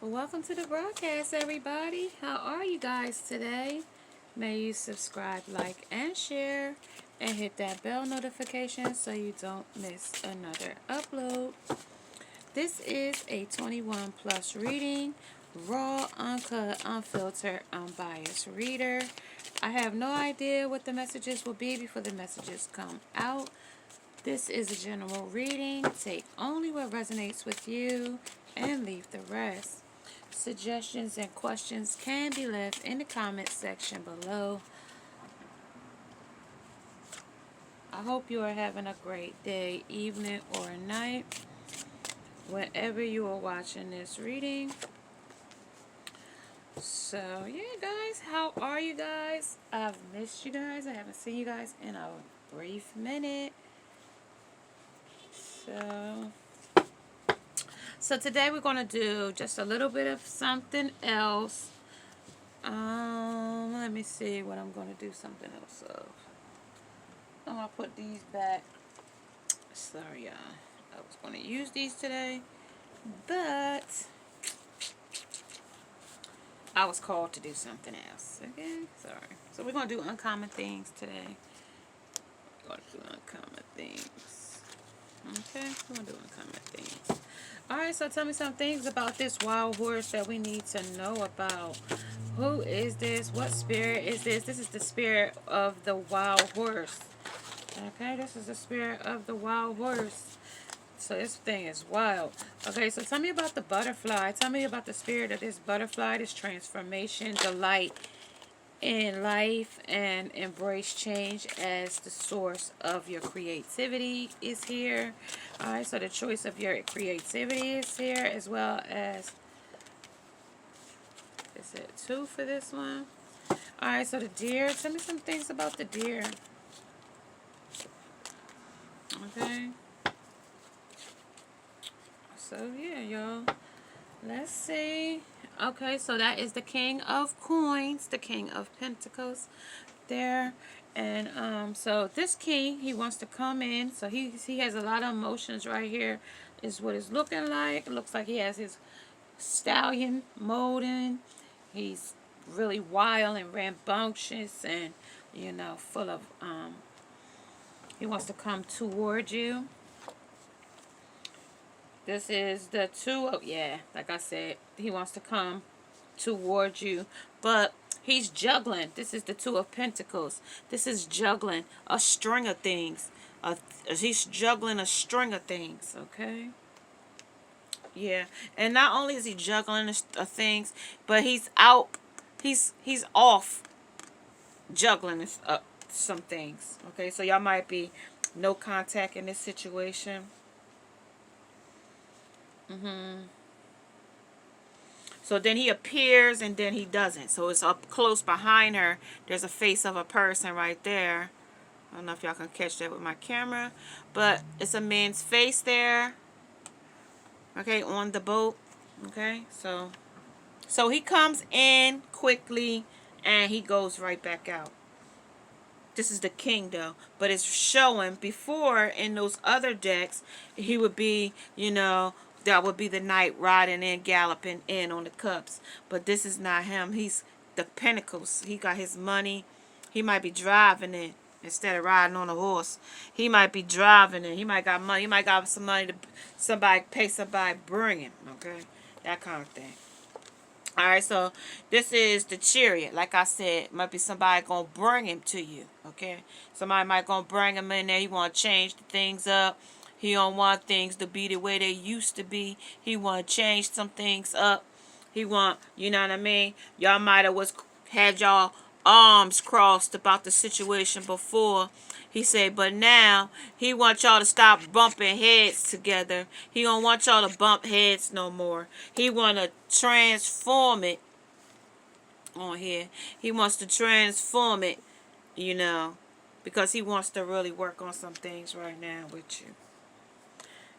Well, welcome to the broadcast, everybody. How are you guys today? May you subscribe, like, and share, and hit that bell notification so you don't miss another upload. This is a 21 plus reading, raw, uncut, unfiltered, unbiased reader. I have no idea what the messages will be before the messages come out. This is a general reading. Take only what resonates with you and leave the rest. Suggestions and questions can be left in the comment section below. I hope you are having a great day, evening, or night, whenever you are watching this reading. So, yeah, guys, how are you guys? I've missed you guys. I haven't seen you guys in a brief minute. So today we're going to do just a little bit of something else. Let me see what I'm going to do something else of. I'm going to put these back. Sorry, y'all. I was going to use these today, but I was called to do something else. Okay? Sorry. So we're going to do uncommon things today. We're going to do uncommon things. Okay? We're going to do uncommon things. Alright, so tell me some things about this wild horse that we need to know about. Who is this? What spirit is this? This is the spirit of the wild horse. Okay, this is the spirit of the wild horse. So this thing is wild. Okay, so tell me about the butterfly. Tell me about the spirit of this butterfly, this transformation, delight in life, and embrace change as the source of your creativity is here. Alright, so the choice of your creativity is here, as well as, is it 2 for this one? Alright, so the deer, tell me some things about the deer. Okay. So yeah, y'all. Let's see. Okay, so that is the King of Coins, the King of Pentacles there. And so this king, he wants to come in. So he has a lot of emotions right here. Is what it's looking like. It looks like he has his stallion mode in. He's really wild and rambunctious and, you know, full of he wants to come toward you. This is the 2 of, yeah, like I said, he wants to come towards you, but he's juggling. This is the 2 of Pentacles. This is juggling a string of things. He's juggling a string of things, okay? Yeah, and not only is he juggling things, but he's out, he's off juggling some things, okay? So y'all might be no contact in this situation. So then he appears and then he doesn't. So it's up close behind her. There's a face of a person right there. I don't know if y'all can catch that with my camera. But it's a man's face there. Okay, on the boat. Okay, so he comes in quickly and he goes right back out. This is the king though. But it's showing before in those other decks, he would be, you know, that would be the knight riding in, galloping in on the cups. But this is not him. He's the Pentacles. He got his money. He might be driving it instead of riding on a horse. He might be driving it. He might got money. He might got some money to pay somebody bring him. Okay, that kind of thing. Alright, so this is the chariot. Like I said, might be somebody going to bring him to you. Okay, somebody might going to bring him in there. He want to change the things up. He don't want things to be the way they used to be. He want to change some things up. He want, you know what I mean? Y'all might have had y'all arms crossed about the situation before. He said, but now he wants y'all to stop bumping heads together. He don't want y'all to bump heads no more. He want to transform it on here. He wants to transform it, you know, because he wants to really work on some things right now with you.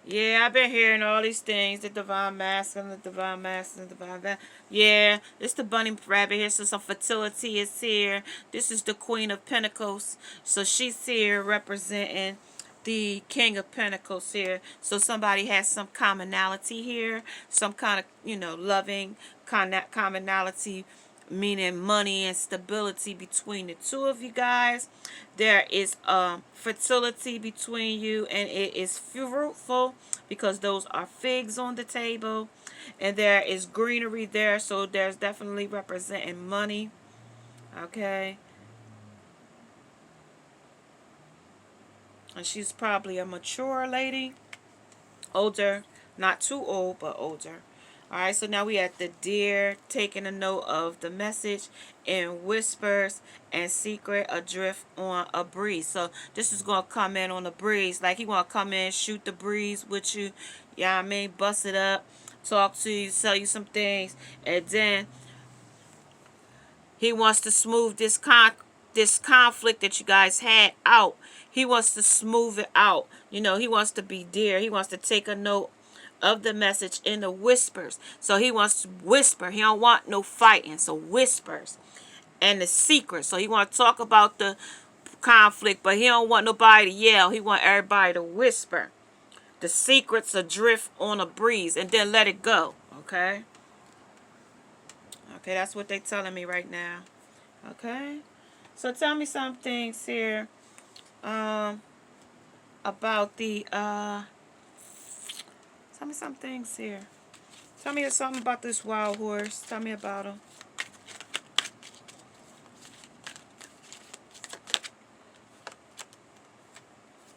Yeah, I've been hearing all these things. The divine masculine, the divine masculine, the divine. Yeah, it's the bunny rabbit here. So some fertility is here. This is the Queen of Pentacles. So she's here representing the King of Pentacles here. So somebody has some commonality here, some kind of, loving commonality, meaning money and stability between the two of you guys. There is fertility between you, and it is fruitful because those are figs on the table, and there is greenery there, so there's definitely representing money. Okay. And she's probably a mature lady, older, not too old, but older. All right, so now we at the deer, taking a note of the message in whispers and secret adrift on a breeze. So this is going to come in on the breeze. Like he want to come in, shoot the breeze with you. Yeah, I mean, bust it up, talk to you, tell you some things. And then he wants to smooth this conflict that you guys had out. He wants to smooth it out. He wants to be dear. He wants to take a note of the message in the whispers. So he wants to whisper. He don't want no fighting. So whispers. And the secret. So he want to talk about the conflict, but he don't want nobody to yell. He want everybody to whisper. The secrets adrift on a breeze, and then let it go. Okay? Okay, that's what they telling me right now. Okay? So tell me some things here about the tell me some things here. Tell me something about this wild horse. Tell me about him.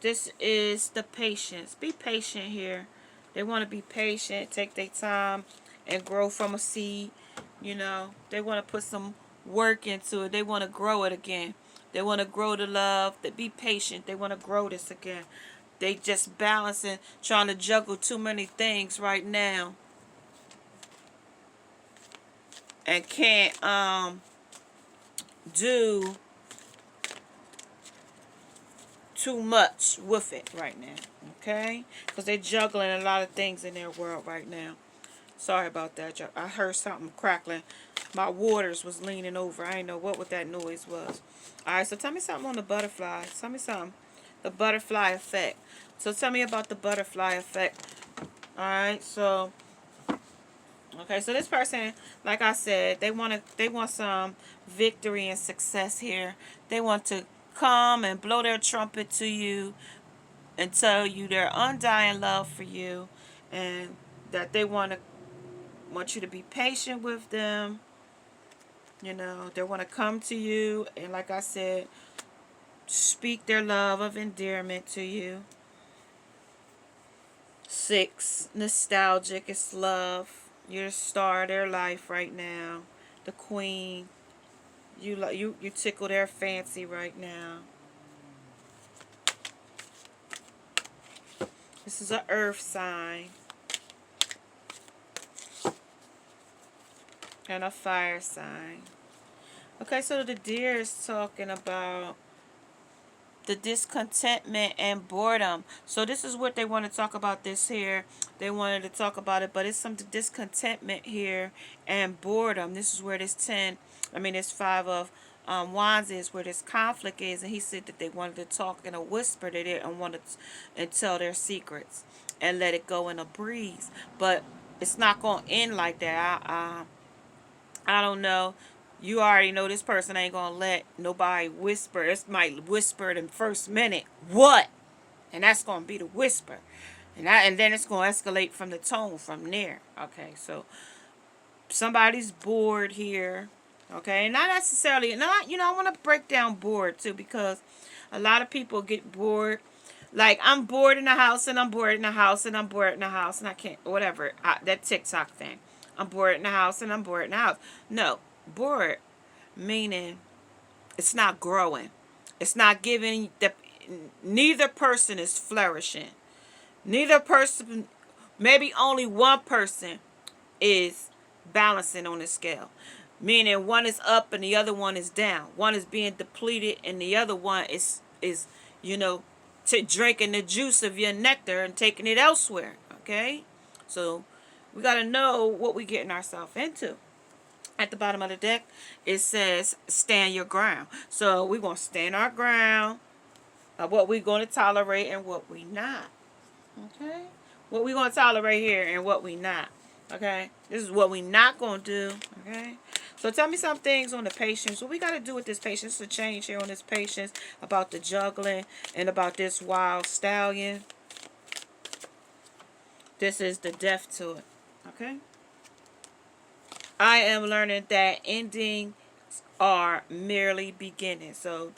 This is the patience. Be patient here. They want to be patient, take their time, and grow from a seed. They want to put some work into it. They want to grow it again. They want to grow the love. They be patient. They want to grow this again. They just balancing, trying to juggle too many things right now, and can't do too much with it right now. Okay, because they're juggling a lot of things in their world right now. Sorry about that. I heard something crackling. My waters was leaning over. I didn't know what that noise was. Alright, so tell me something on the butterflies. Tell me something. The butterfly effect. So tell me about the butterfly effect. Alright, so okay, so this person, like I said, they want some victory and success here. They want to come and blow their trumpet to you and tell you their undying love for you, and that they want you to be patient with them. They want to come to you and, like I said, speak their love of endearment to you. 6, nostalgic. It's love. You're the star of their life right now. The queen. You tickle their fancy right now. This is an earth sign. And a fire sign. Okay, so the deer is talking about the discontentment and boredom. So this is what they want to talk about this here. They wanted to talk about it, but it's some discontentment here and boredom. This is where this 5 of wands is, where this conflict is. And he said that they wanted to talk in a whisper. They didn't want to tell their secrets and let it go in a breeze. But it's not going to end like that. I don't know. You already know this person ain't going to let nobody whisper. It might whisper in the first minute. What? And that's going to be the whisper. And then it's going to escalate from the tone from there. Okay, so somebody's bored here. Okay, not necessarily. I want to break down bored too, because a lot of people get bored. Like, I'm bored in the house, and I'm bored in the house, and I'm bored in the house, and I can't, whatever. That TikTok thing. I'm bored in the house, and I'm bored in the house. No, bored meaning it's not growing. It's not giving. Neither person is flourishing. Neither person, maybe only one person is balancing on the scale. Meaning one is up and the other one is down. One is being depleted and the other one is drinking the juice of your nectar and taking it elsewhere. Okay? So we got to know what we're getting ourselves into. At the bottom of the deck, it says stand your ground. So we want to stand our ground. What we're going to tolerate and what we not. Okay? What we going to tolerate here and what we not. Okay? This is what we not going to do. Okay? So tell me some things on the patience. What we got to do with this patience, to change here on this patience, about the juggling and about this wild stallion. This is the death to it. Okay? I am learning that endings are merely beginnings. So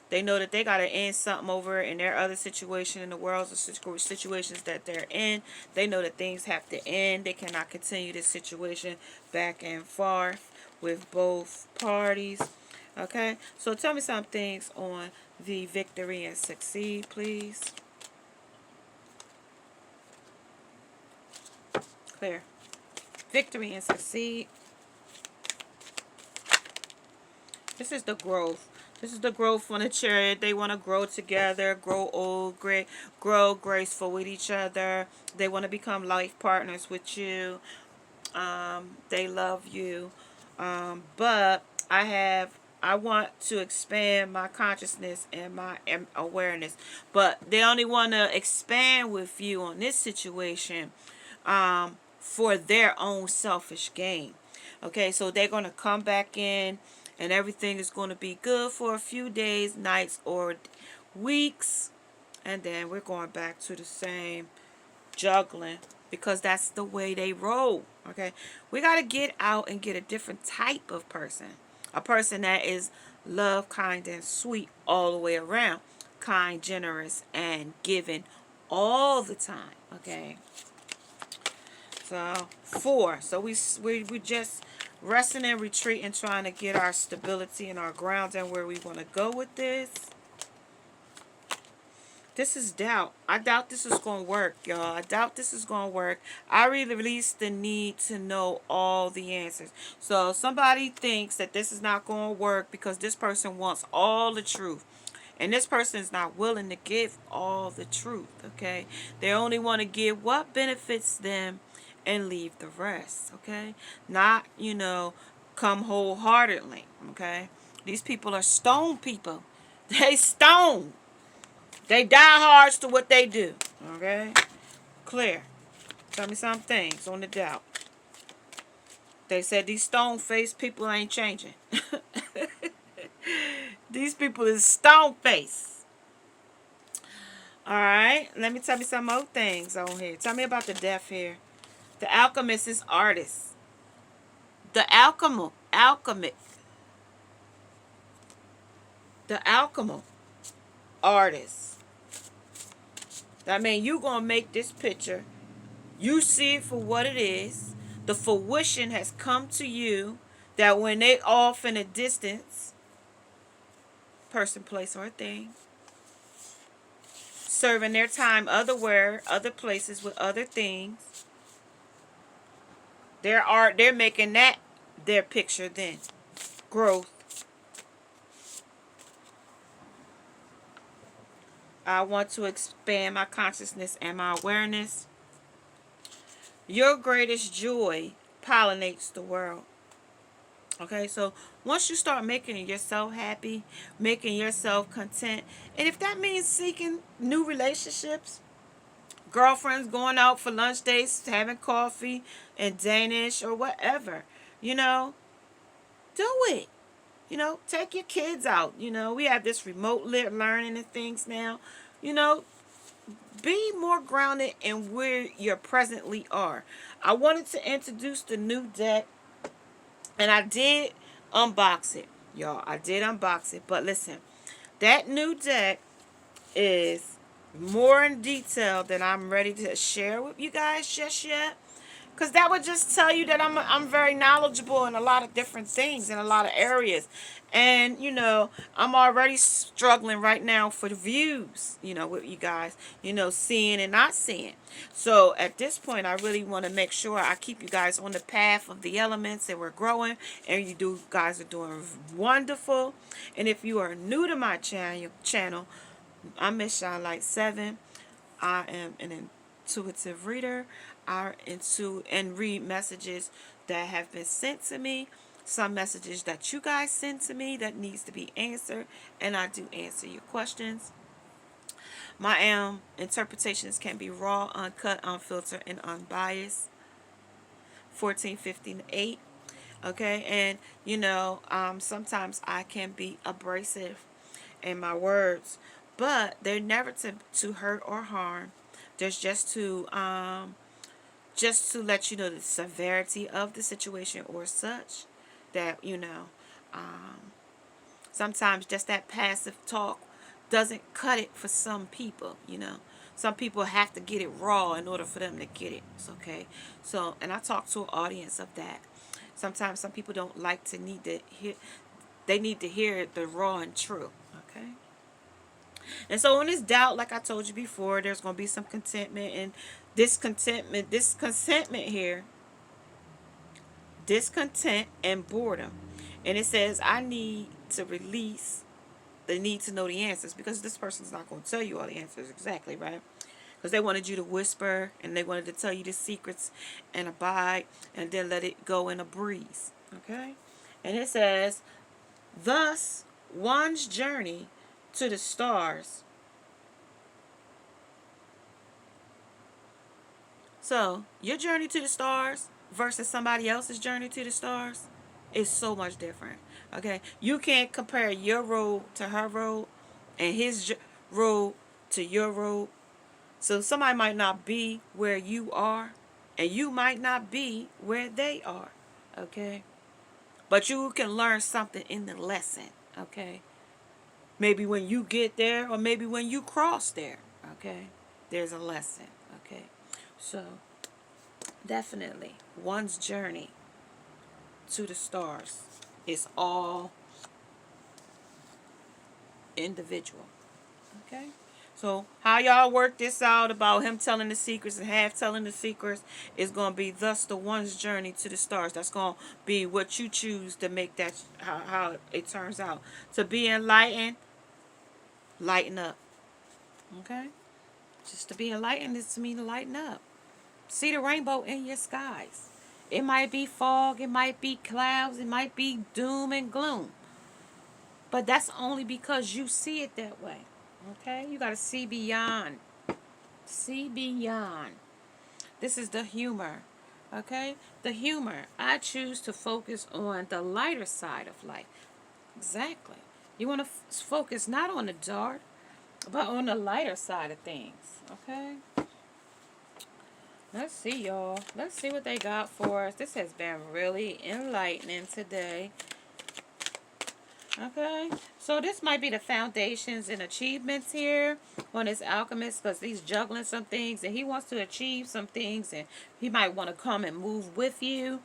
they know that they got to end something over in their other situation in the world, the situations that they're in. They know that things have to end. They cannot continue this situation back and forth with both parties. Okay? So tell me some things on the victory and succeed, please. Clear. Victory and succeed. This is the growth. This is the growth on the chariot. They want to grow together, grow old, grow graceful with each other. They want to become life partners with you. They love you. But I want to expand my consciousness and my awareness. But they only want to expand with you on this situation for their own selfish gain. Okay, so they're going to come back in and everything is going to be good for a few days, nights, or weeks. And then we're going back to the same juggling because that's the way they roll. Okay, we got to get out and get a different type of person. A person that is love, kind, and sweet all the way around. Kind, generous, and giving all the time. Okay. So 4. So we just resting and retreating, trying to get our stability and our ground and where we want to go with this. This is doubt. I doubt this is going to work, y'all. I doubt this is going to work. I really release the need to know all the answers. So somebody thinks that this is not going to work because this person wants all the truth. And this person is not willing to give all the truth, okay? They only want to give what benefits them and leave the rest, okay? Not, come wholeheartedly, okay? These people are stone people. They stone. They die hard to what they do, okay? Clear. Tell me some things on the doubt. They said these stone-faced people ain't changing. These people is stone-faced. Alright, let me tell you some more things on here. Tell me about the death here. The alchemist is artist. The alchemist. The alchemy artist. That means you going to make this picture. You see it for what it is. The fruition has come to you that when they off in a distance, person, place, or thing, serving their time otherwhere, other places with other things, their art, they're making that their picture then. Growth. I want to expand my consciousness and my awareness. Your greatest joy pollinates the world. Okay, so once you start making yourself happy, making yourself content, and if that means seeking new relationships, girlfriends, going out for lunch dates, having coffee and Danish or whatever, do it. Take your kids out. We have this remote learning and things now. Be more grounded in where you presently are. I wanted to introduce the new deck, and I did unbox it, y'all. I did unbox it, but listen, that new deck is more in detail than I'm ready to share with you guys just yet. Because that would just tell you that I'm very knowledgeable in a lot of different things, in a lot of areas. And, I'm already struggling right now for the views, with you guys, seeing and not seeing. So at this point, I really want to make sure I keep you guys on the path of the elements and we're growing. And you guys are doing wonderful. And if you are new to my channel, I'm Miss Shine Light 7. I am an intuitive reader. I read messages that have been sent to me, some messages that you guys send to me that needs to be answered, and I do answer your questions. My interpretations can be raw, uncut, unfiltered, and unbiased. 14:58. Okay, and sometimes I can be abrasive in my words, but they're never to hurt or harm. There's just to let you know the severity of the situation or such, that sometimes just that passive talk doesn't cut it for some people. Some people have to get it raw in order for them to get it. It's okay. So, and I talk to an audience of that. Sometimes some people don't like to need to hear, they need to hear the raw and true. Okay. And so when it's doubt, like I told you before, there's going to be some contentment and discontentment here, discontent and boredom. And it says, I need to release the need to know the answers, because this person's not going to tell you all the answers exactly, right? Because they wanted you to whisper and they wanted to tell you the secrets and abide and then let it go in a breeze. Okay? And it says, thus, one's journey to the stars. So, your journey to the stars versus somebody else's journey to the stars is so much different. Okay? You can't compare your road to her road and his road to your road. So, somebody might not be where you are, and you might not be where they are. Okay? But you can learn something in the lesson. Okay? Maybe when you get there, or maybe when you cross there. Okay? There's a lesson. Okay? So, definitely, one's journey to the stars is all individual. Okay? So, how y'all work this out about him telling the secrets and half telling the secrets is going to be thus the one's journey to the stars. That's going to be what you choose to make that, how it turns out. To be enlightened, lighten up. Okay? Just to be enlightened is to mean to lighten up. See the rainbow in your skies. It might be fog, it might be clouds, it might be doom and gloom. But that's only because you see it that way. Okay? You got to see beyond. See beyond. This is the humor. Okay? The humor. I choose to focus on the lighter side of life. Exactly. You want to focus not on the dark, but on the lighter side of things. Okay? Let's see, y'all. Let's see what they got for us. This has been really enlightening today. Okay, so this might be the foundations and achievements here on this alchemist, because he's juggling some things and he wants to achieve some things, and he might want to come and move with you.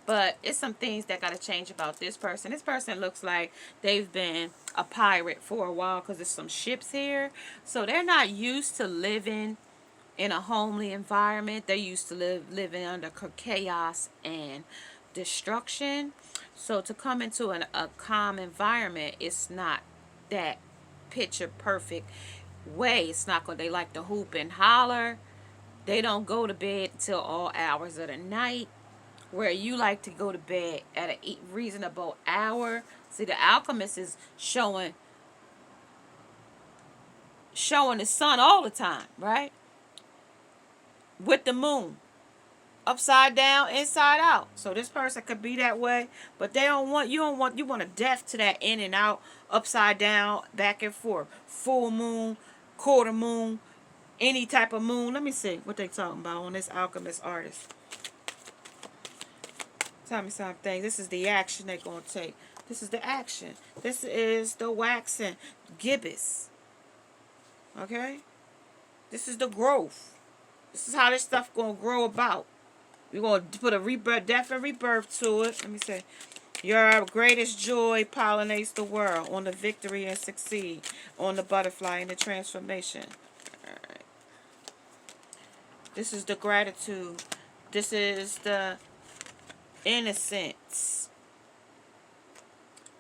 But it's some things that got to change about this person. This person looks like they've been a pirate for a while, because there's some ships here. So they're not used to living in a homely environment. They're used to living under chaos and destruction. So to come into a calm environment, it's not that picture perfect way. It's not going. They like to hoop and holler. They don't go to bed till all hours of the night, where you like to go to bed at a reasonable hour. See, the alchemist is showing the sun all the time, right? With the moon. Upside down, inside out. So this person could be that way, but you want a depth to that in and out, upside down, back and forth. Full moon, quarter moon, any type of moon. Let me see what they talking about on this alchemist artist. Tell me something. This is the action they're going to take. This is the action. This is the waxing gibbous. Okay? This is the growth. This is how this stuff going to grow about. We're going to put a rebirth, death and rebirth to it. Let me say. Your greatest joy pollinates the world. On the victory and succeed. On the butterfly and the transformation. All right. This is the gratitude. This is the innocence.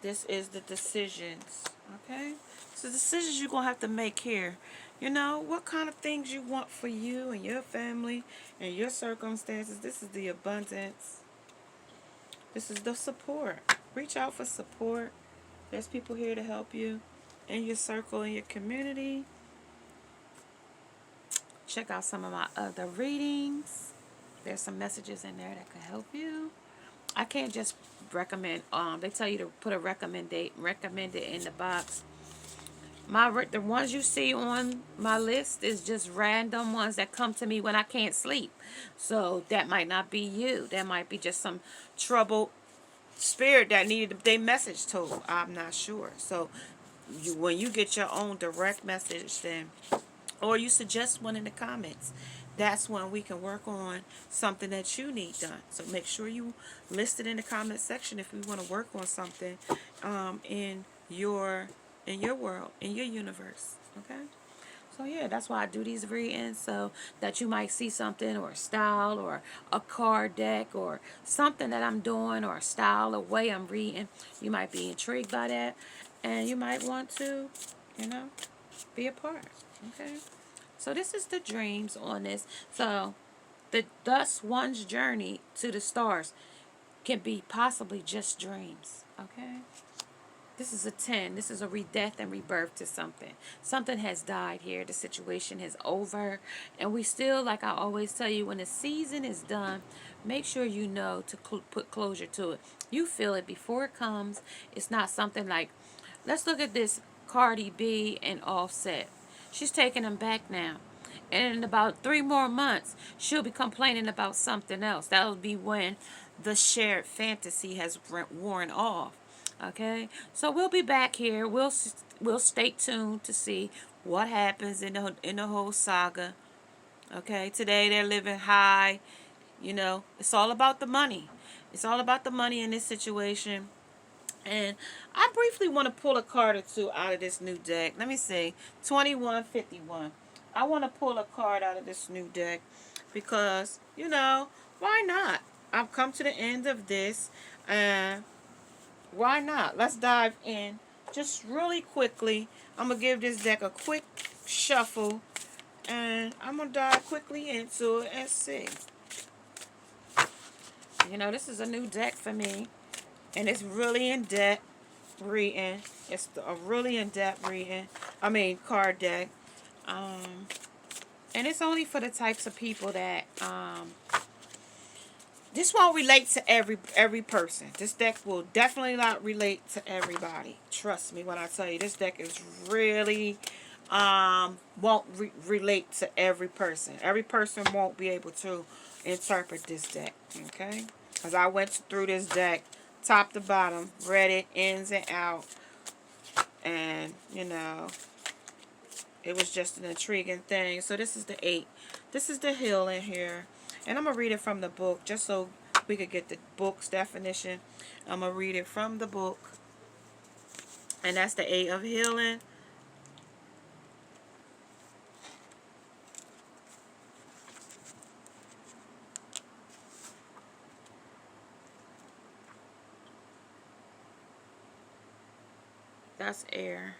This is the decisions. Okay? So decisions you're going to have to make here. You know, what kind of things you want for you and your family and your circumstances. This is the abundance. This is the support. Reach out for support. There's people here to help you in your circle, in your community. check out some of my other readings. There's some messages in there that could help you. I can't just recommend. They tell you to put a recommended in the box. The ones you see on my list is just random ones that come to me when I can't sleep. So that might not be you. That might be just some troubled spirit that needed their message told. I'm not sure. So when you get your own direct message, then, or you suggest one in the comments, that's when we can work on something that you need done. So make sure you list it in the comment section if we want to work on something in your world, in your universe. Okay? So yeah, that's why I do these readings, so that you might see something, or a style, or a card deck, or something that I'm doing, or a style, a way I'm reading. You might be intrigued by that, and you might want to, be a part. Okay? So this is the dreams on this. So thus one's journey to the stars can be possibly just dreams. Okay? This is a 10. This is a death and rebirth to something. Something has died here. The situation is over. And we still, like I always tell you, when the season is done, make sure you know to put closure to it. You feel it before it comes. It's not something like, let's look at this Cardi B and Offset. She's taking them back now. And in about 3 more months, she'll be complaining about something else. That'll be when the shared fantasy has worn off. Okay, so we'll be back here. We'll stay tuned to see what happens in the whole saga. Okay, today they're living high. It's all about the money. It's all about the money in this situation. And I briefly want to pull a card or two out of this new deck. Let me see, 2151. I want to pull a card out of this new deck because why not? I've come to the end of this, and why not? Let's dive in just really quickly. I'm going to give this deck a quick shuffle, and I'm going to dive quickly into it and see. This is a new deck for me, and it's really in-depth reading. It's a really in-depth reading. Card deck. And it's only for the types of people that this won't relate to every person. This deck will definitely not relate to everybody. Trust me when I tell you, this deck is really won't relate to every person. Every person won't be able to interpret this deck. Okay? Because I went through this deck top to bottom, read it ins and out, and it was just an intriguing thing. So this is the 8. This is the healing here. And I'm going to read it from the book just so we could get the book's definition. I'm going to read it from the book. And that's the 8 of healing. That's air.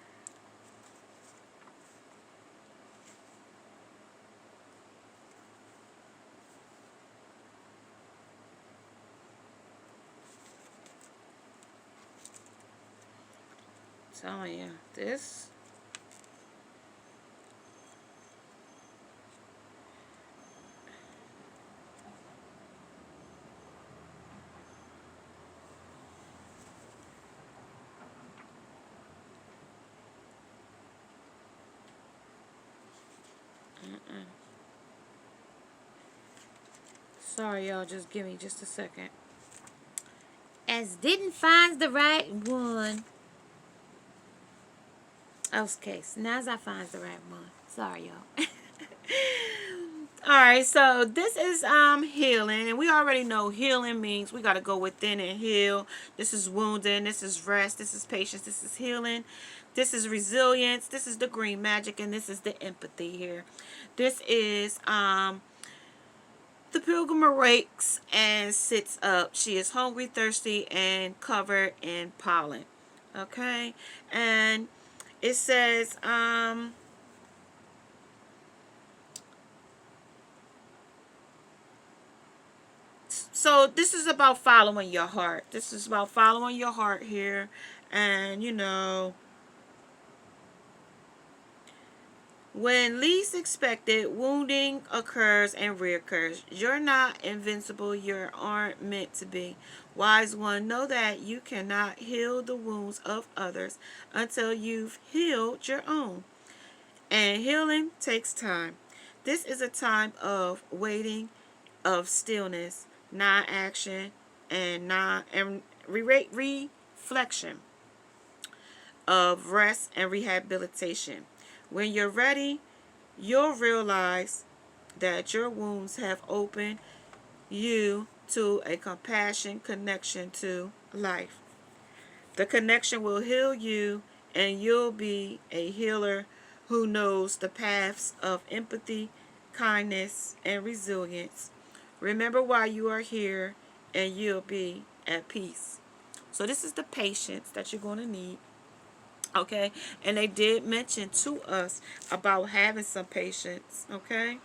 Telling you, this sorry y'all, just give me just a second. As didn't find the right one. Okay, so now as I find the right one. Sorry, y'all. Alright, so this is healing. And we already know healing means we got to go within and heal. This is wounding. This is rest. This is patience. This is healing. This is resilience. This is the green magic. And this is the empathy here. This is the pilgrim awakes and sits up. She is hungry, thirsty, and covered in pollen. Okay? And it says, so this is about following your heart. This is about following your heart here. And, When least expected, wounding occurs and reoccurs. You're not invincible. You aren't meant to be. Wise one, know that you cannot heal the wounds of others until you've healed your own. And healing takes time. This is a time of waiting, of stillness, non-action, and reflection, of rest and rehabilitation. When you're ready, you'll realize that your wounds have opened you to a compassion connection to life. The connection will heal you, and you'll be a healer who knows the paths of empathy, kindness, and resilience. Remember why you are here, and you'll be at peace. So this is the patience that you're going to need. Okay, and they did mention to us about having some patience. Okay,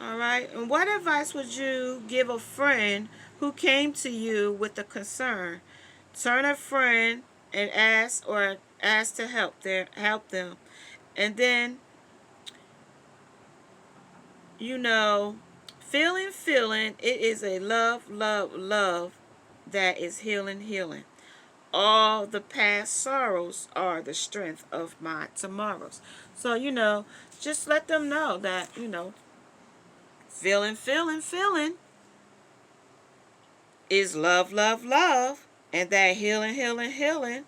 all right. And what advice would you give a friend who came to you with a concern? Turn a friend and ask to help them, and then you know, feeling. It is a love that is healing. All the past sorrows are the strength of my tomorrows. So, just let them know that, feeling is love. And that healing.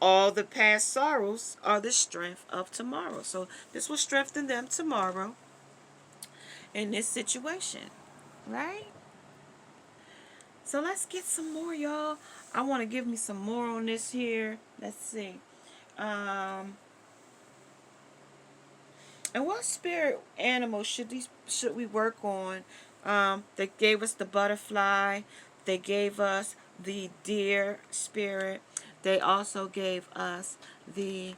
All the past sorrows are the strength of tomorrow. So this will strengthen them tomorrow in this situation. Right? So let's get some more, y'all. I want to give me some more on this here. Let's see. And what spirit animal should we work on? They gave us the butterfly. They gave us the deer spirit. They also gave us the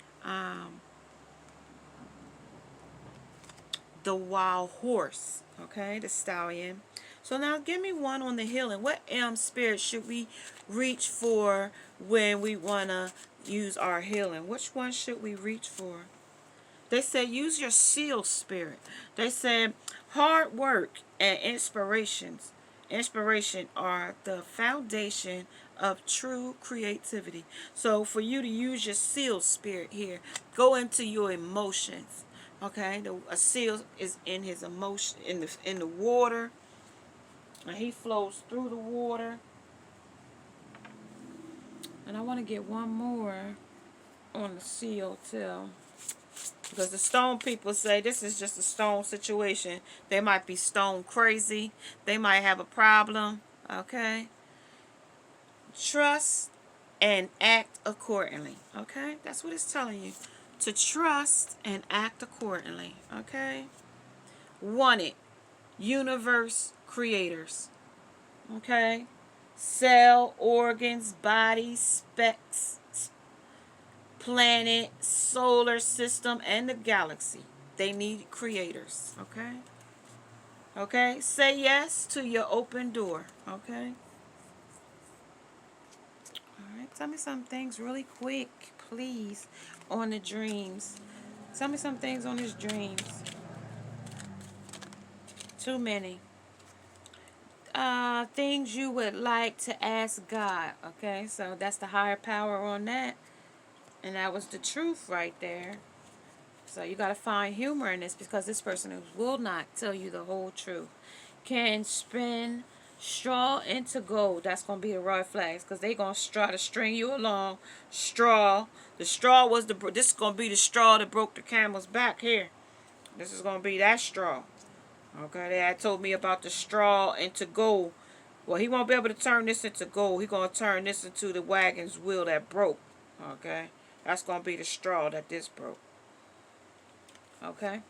wild horse. Okay, the stallion. So now give me one on the healing. What spirit should we reach for when we want to use our healing? Which one should we reach for? They said use your seal spirit. They said hard work and inspiration are the foundation of true creativity. So for you to use your seal spirit here, go into your emotions. Okay, a seal is in his emotion in the water, and he flows through the water. And I want to get one more on the seal too. Because the stone people say this is just a stone situation. They might be stone crazy. They might have a problem. Okay? Trust and act accordingly. Okay? That's what it's telling you. To trust and act accordingly. Okay? Wanted. Universe creators. Okay? Cell, organs, bodies, specs, planet, solar system, and the galaxy. They need creators. Okay? Okay? Say yes to your open door. Okay? Alright. Tell me some things really quick, please, on the dreams. Tell me some things on his dreams. Too many. Things you would like to ask God. Okay? So that's the higher power on that. And that was the truth right there. So you got to find humor in this, because this person will not tell you the whole truth. Can spin straw into gold. That's going to be the red flags, because they're going to try to string you along. Straw. The straw was this is going to be the straw that broke the camel's back here. This is going to be that straw. Okay, they had told me about the straw into gold. Well, he won't be able to turn this into gold. He's going to turn this into the wagon's wheel that broke. Okay. That's going to be the straw that this broke. Okay.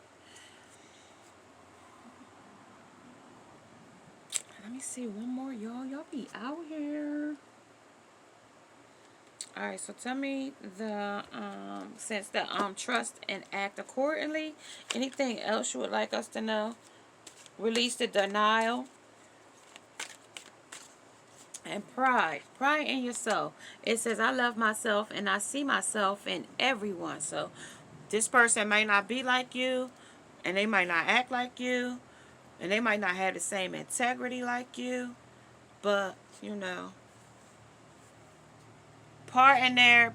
Let me see one more, y'all. Y'all be out here. Alright, so tell me the since the trust and act accordingly. Anything else you would like us to know? Release the denial. And pride in yourself. It says, I love myself and I see myself in everyone. So this person may not be like you, and they might not act like you, and they might not have the same integrity like you, but you know, part in their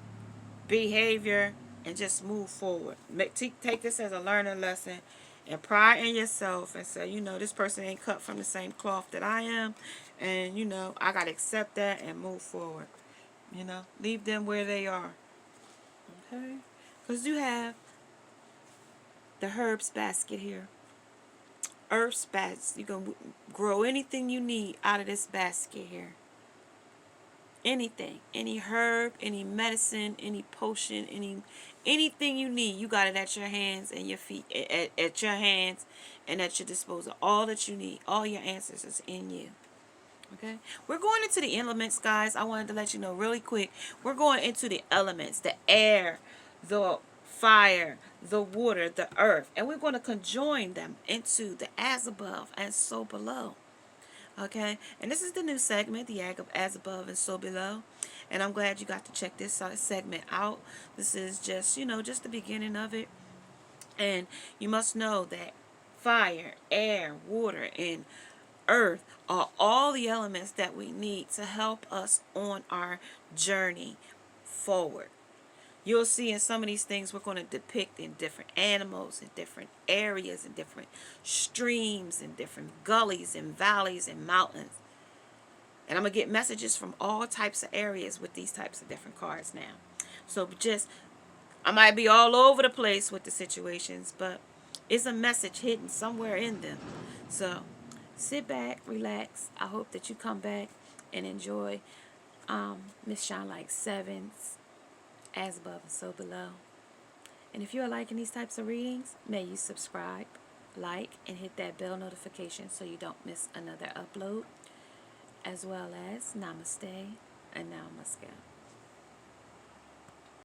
behavior and just move forward. Take this as a learning lesson, and pride in yourself and say, you know, this person ain't cut from the same cloth that I am, and you know, I gotta accept that and move forward. You know, leave them where they are. Okay? Because you have the herbs basket here. Earth's basket. You can grow anything you need out of this basket here. Anything. Any herb, any medicine, any potion, anything you need. You got it at your hands and your feet. At your hands and at your disposal. All that you need. All your answers is in you. Okay, we're going into the elements, guys. I wanted to let you know really quick. We're going into the elements, the air, the fire, the water, the earth, and we're going to conjoin them into the as above and so below. Okay, and this is the new segment, the as above and so below, and I'm glad you got to check this segment out. This is just, you know, just the beginning of it, and you must know that fire, air, water, and earth are all the elements that we need to help us on our journey forward. You'll see in some of these things we're going to depict in different animals, in different areas, in different streams, in different gullies and valleys and mountains. And I'm going to get messages from all types of areas with these types of different cards now. So just, I might be all over the place with the situations, but it's a message hidden somewhere in them. So sit back, relax. I hope that you come back and enjoy Miss Shine Like Sevens, as above and so below. And if you're liking these types of readings, may you subscribe, like, and hit that bell notification so you don't miss another upload. As well as namaste and namaskar.